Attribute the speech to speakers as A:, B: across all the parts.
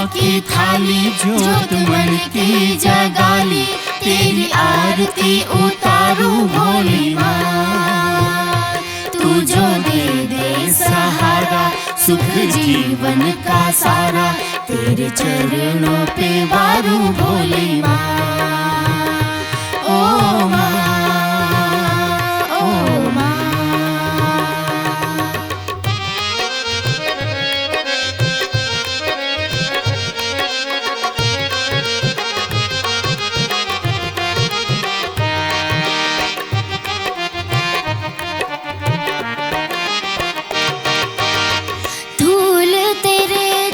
A: की थाली जोत मन की जगाली, तेरी आरती उतारू भोली माँ। तू जो दे दे सहारा, सुख जीवन का सारा, तेरे चरणों पे वारू भोली माँ। ओ माँ, ओ माँ।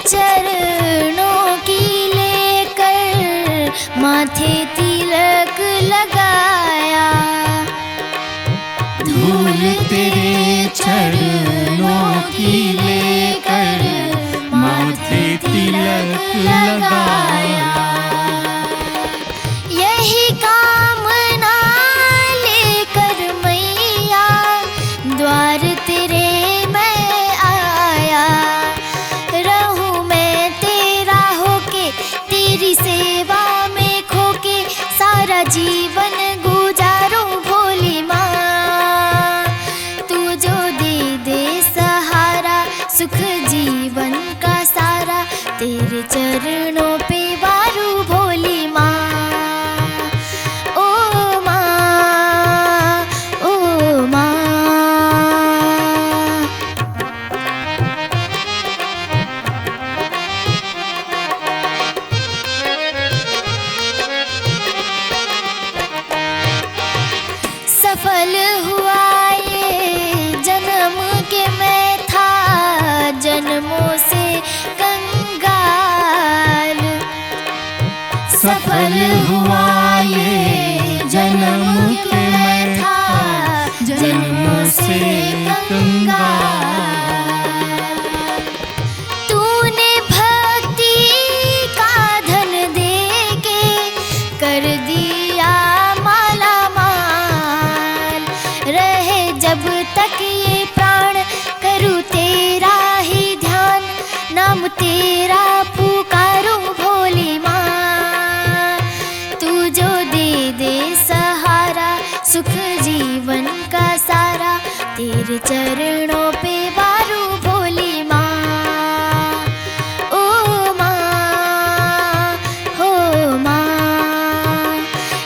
B: चरणों की लेकर माथे तिलक लगाया,
A: धूल तेरे चरणों की लेकर माथे तिलक लगाया।
B: यही कामना लेकर मैया द्वार तेरे मैं आया। तेरी सेवा में खोके सारा जीवन गुजारूं भोली माँ। तू जो दे दे सहारा, सुख जीवन का सारा, तेरे चरणों पे वारू भोली माँ। ओ माँ, ओ माँ। सफल हुआ ये जन्म के मैं था जन्मों से कंगाल।
A: सफल हुआ ये जन्म के मैं था जन्मों से कंगाल।
B: तूने भक्ति का धन दे के कर दिया माला माल। रहे जब तक ये प्राण करूँ तेरा ही ध्यान, नाम तेरा पुकारूं भोली माँ। तू जो दे दे सहारा, सुख जीवन का सारा, तेरे चरणों पे वारू भोली माँ। ओ माँ, हो माँ।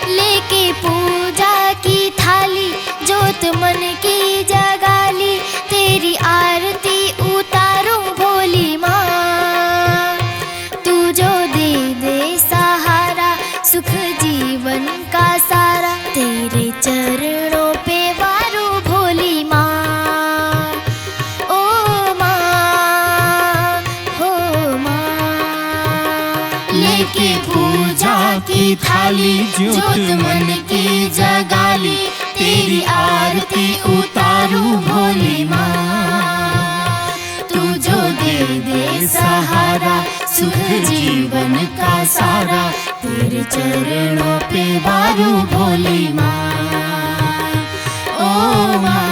B: लेके पूजा की थाली जोत मन की जगाली, तेरी आरती उतारूं भोली माँ। तू जो दे दे सहारा, सुख जीवन का सारा, तेरे चरणों पे वारू भोली माँ। ओ माँ, हो माँ।
A: लेके पूजा की थाली जोत मन की जगाली, तेरी आरती उतारू भोली माँ। तू जो दे दे सहारा, सुख जीवन का सारा, तेरे चरणों पे वारू भोली माँ। ओ माँ।